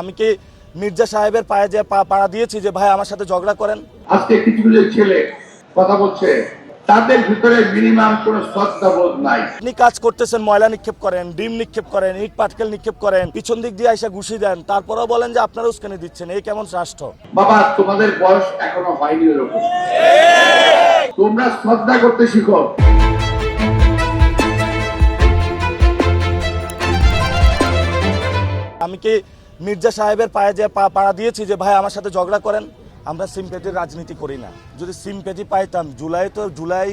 আমি কি মির্জা সাহেবের পায়ে যে পাড়া দিয়েছি যে ভাই আমার সাথে ঝগড়া করেন? আজকে কিছু কিছু ছেলে কথা বলছে, তাদের ভিতরে মিনিমাম কোনো শ্রদ্ধাবোধ নাই। আপনি কাজ করতেছেন, ময়লা নিক্ষেপ করেন, ডিম নিক্ষেপ করেন, ইট পাটকেল নিক্ষেপ করেন, পিছন দিক দিয়ে আইসা ঘুষি দেন, তারপরেও বলেন যে আপনারা উস্কানি দিচ্ছেন। এই কেমন রাষ্ট্র? বাবা, তোমাদের বয়স এখনো হয়নি এরকম। তোমরা শ্রদ্ধা করতে শিখো। আমি কি মির্জা সাহেবের পায়ে যে পাড়া দিয়েছি যে ভাই আমার সাথে ঝগড়া করেন? আমরা সিম্প্যাথির রাজনীতি করি না। যদি সিম্প্যাথি পাইতাম জুলাই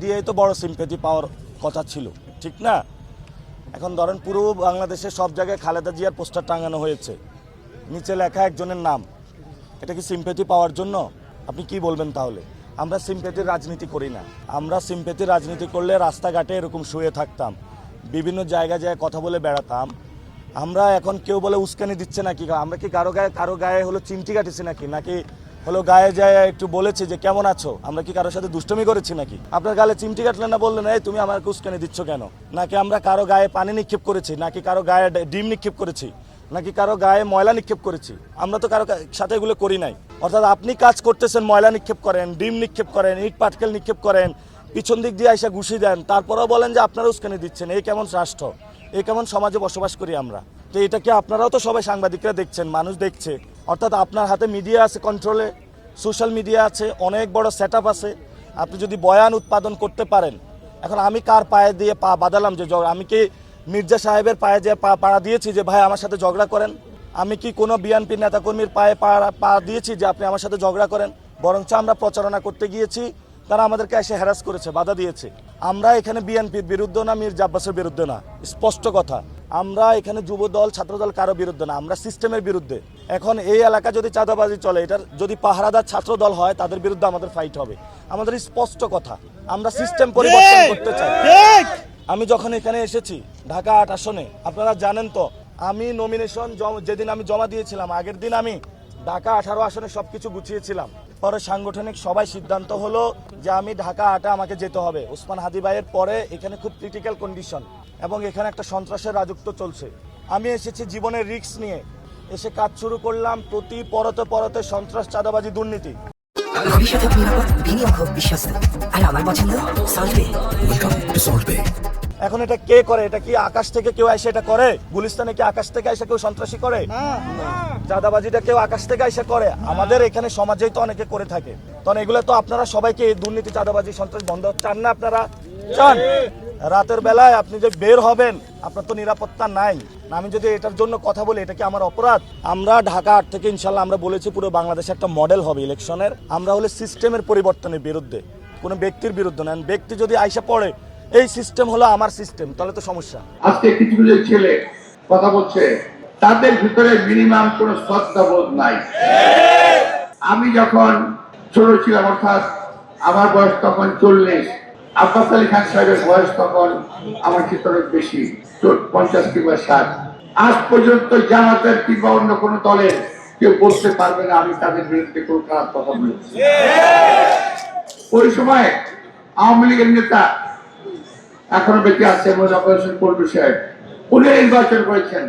দিয়ে তো বড় সিম্প্যাথি পাওয়ার কথা ছিল, ঠিক না? এখন ধরেন পুরো বাংলাদেশে সব জায়গায় খালেদা জিয়ার পোস্টার টাঙানো হয়েছে, নিচে লেখা একজনের নাম। এটা কি সিম্প্যাথি পাওয়ার জন্য? আপনি কি বলবেন তাহলে? আমরা সিম্প্যাথির রাজনীতি করি না। আমরা সিম্প্যাথির রাজনীতি করলে রাস্তাঘাটে এরকম শুয়ে থাকতাম, বিভিন্ন জায়গায় কথা বলে বেড়াতাম। আমরা এখন কেউ বলে উস্কানি দিচ্ছে নাকি, আমরা কি কারো গায়ে হলো চিমটি কাটেছি নাকি হলো গায়ে যায় একটু বলেছি যে কেমন আছো? আমরা কি কারোর সাথে দুষ্টমি করেছি নাকি? আপনার গালে চিমটি কাটলেন না, বললেন এই তুমি আমাকে উস্কানি দিচ্ছ কেন? নাকি আমরা কারো গায়ে পানি নিক্ষেপ করেছি, নাকি কারো গায়ে ডিম নিক্ষেপ করেছি, নাকি কারো গায়ে ময়লা নিক্ষেপ করেছি? আমরা তো কারো সাথে এগুলো করি নাই। অর্থাৎ আপনি কাজ করতেছেন, ময়লা নিক্ষেপ করেন, ডিম নিক্ষেপ করেন, ইট পাটকেল নিক্ষেপ করেন, পিছন দিক দিয়ে আইসা ঘুষি দেন, তারপরেও বলেন যে আপনারা উস্কানি দিচ্ছেন। এই কেমন রাষ্ট্র? এই কেমন সমাজে বসবাস করি আমরা? তো এটাকে আপনারাও তো সবাই সাংবাদিকরা দেখছেন, মানুষ দেখছে। অর্থাৎ আপনার হাতে মিডিয়া আছে, কন্ট্রোলে সোশ্যাল মিডিয়া আছে, অনেক বড় সেট আছে। আপনি যদি বয়ান উৎপাদন করতে পারেন। এখন আমি কার পায়ে দিয়ে পা বাঁধালাম যে আমি কি মির্জা সাহেবের পায়ে যে পাড়া দিয়েছি যে ভাই আমার সাথে ঝগড়া করেন? আমি কি কোনো বিএনপি নেতাকর্মীর পায়ে পা দিয়েছি যে আপনি আমার সাথে ঝগড়া করেন? বরঞ্চ আমরা প্রচারণা করতে গিয়েছি, তারা আমাদেরকে এসে হ্যারাস করেছে, বাধা দিয়েছে। আমরা এখানে বিএনপির বিরুদ্ধে না, মির্জা আব্বাসের বিরুদ্ধে না, স্পষ্ট কথা। আমরা এখানে যুব দল, ছাত্রদল কারো বিরুদ্ধে না, আমরা সিস্টেমের বিরুদ্ধে। এখন এই এলাকা যদি চাঁদাবাজি চলে, এটার যদি পাহারাদার ছাত্র দল হয়, তাদের বিরুদ্ধে আমাদের ফাইট হবে। আমাদের স্পষ্ট কথা, আমরা সিস্টেম পরিবর্তন করতে চাই। আমি যখন এখানে এসেছি ঢাকা ৮ আসনে, আপনারা জানেন তো, আমি নমিনেশন যেদিন আমি জমা দিয়েছিলাম, আগের দিন আমি ঢাকা 18 আসনে সবকিছু গুছিয়েছিলাম। পরে সাংগঠনিক সবাই সিদ্ধান্ত হলো যে আমি ঢাকা 8 আমাকে যেতে হবে। ওসমান হাদি ভাইয়ের পরে এখানে খুব ক্রিটিক্যাল কন্ডিশন এবং এখানে একটা সন্ত্রাসের রাজত্ব চলছে। আমি এসেছি জীবনের রিস্ক নিয়ে, এসে কাজ শুরু করলাম। প্রতি পরতে সন্ত্রাস, চাঁদাবাজি, দুর্নীতি। ভবিষ্যতে নিরাপদ, বিনিয়োগ হোক বিশ্বস্ত, আর আমার পছন্দ সল্টবে। Welcome to সল্টবে। এখন এটা কে করে? এটা কি আকাশ থেকে কেউ এসে এটা করে? গুলিস্তানে কি আকাশ থেকে এসে কেউ সন্ত্রাসী করে? চাঁদাবাজিটা কেউ আকাশ থেকে এসে করে? আমাদের এখানে সমাজেই তো অনেকে করে থাকে। তখন এগুলো তো আপনারা সবাইকে দুর্নীতি, চাঁদাবাজি, সন্ত্রাস বন্ধ চান না? আপনারা চান? রাতের বেলায় আপনি যে বের হবেন, আপনার তো নিরাপত্তা নাই। আমি যদি এটার জন্য কথা বলি, এটা কি আমার অপরাধ? আমরা ঢাকা 8 থেকে ইনশাল্লাহ আমরা বলেছি পুরো বাংলাদেশে একটা মডেল হবে ইলেকশনের। আমরা হলে সিস্টেমের পরিবর্তনের বিরুদ্ধে, কোনো ব্যক্তির বিরুদ্ধে না। ব্যক্তি যদি আইসা পড়ে এই সিস্টেম হলো আমার সিস্টেম, তাহলে তো সমস্যা। আজকে কিছু কিছু ছেলে কথা বলছে, তাদের ভিতরে মিনিমাম কোনো শ্রদ্ধাবোধ নাই। আমি যখন ছোট ছিলাম, অর্থাৎ আমার বয়স তখন 40, আব্বাস আলী খান সাহেবের বয়স তখন আমার চেয়ে অনেক বেশি, 50 কিংবা 60। আজ পর্যন্ত জামাতের কিংবা অন্য কোনো দলের কেউ বলতে পারবে না আমি তাদের বিরুদ্ধে কোনো খারাপ কথা বলেছি। ওই সময় আওয়ামী লীগের নেতা এখনো বেঁচে আছে মোজাফফর পল্লু সাহেব, উনি নির্বাচন করেছেন।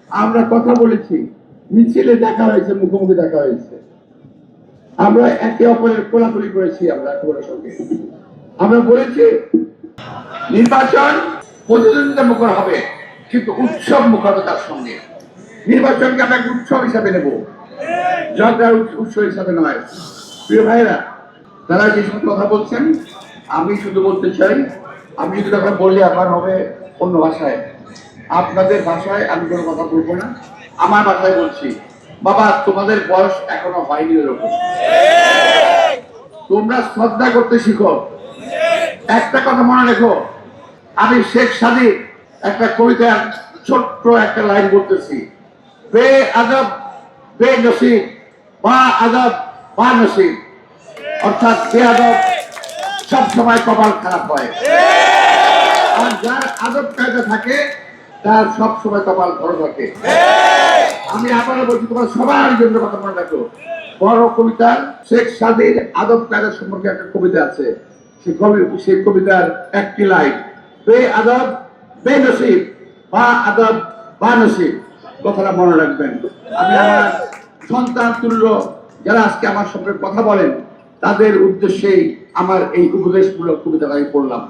আমরা কথা বলেছি, মিছিলে দেখা হয়েছে, মুখোমুখি দেখা হয়েছে, আমরা একে অপরের কোলাকুলি করেছি। আমরা একেবারে সঙ্গে আমরা বলেছি নির্বাচন প্রতিদ্বন্দ্বিতা মুখর হবে, কিন্তু উৎসব মুখর হবে তার সঙ্গে। নির্বাচনকে আমরা একটা উৎসব হিসাবে নেব, ঝগড়ার উৎসব হিসাবে নয়। প্রিয় ভাইরা, তারা যে সব কথা বলছেন, আমি শুধু বলতে চাই, আমি যদি কথা বললে আমার হবে অন্য ভাষায়, আপনাদের ভাষায় আমি কোনো কথা বলবো না, আমার ভাষায় বলছি। বাবা, তোমাদের বয়স এখনো হয়নি এরকম। তোমরা শ্রদ্ধা করতে শিখো। একটা কথা মনে রেখো, আমি শেখ সাদির একটা কবিতার ছোট্ট একটা লাইন বলতেছি, বে আদব বে নসিব, বা আদব বা নসিব। অর্থাৎ বে আদব সব সময় কপাল খারাপ হয়, আর যার আদব কায়দা থাকে তার সব সময় কপাল ভালো থাকে। আমি আবারও বলছি, তোমার সবার জন্য কথা মনে রাখো। বড় কবিতা শেখ সাদির আদব কায়দা সম্পর্কে একটা কবিতা আছে, সেই কবিতার একটি লাইন, বে আদব বে নসিব, বা আদব বা নসিব। কথাটা মনে রাখবেন। আমি আমার সন্তান তুল্য যারা আজকে আমার সঙ্গে কথা বলেন তাদের উদ্দেশ্যেই আমার এই উপদেশমূলক কবিতাটা আমি পড়লাম।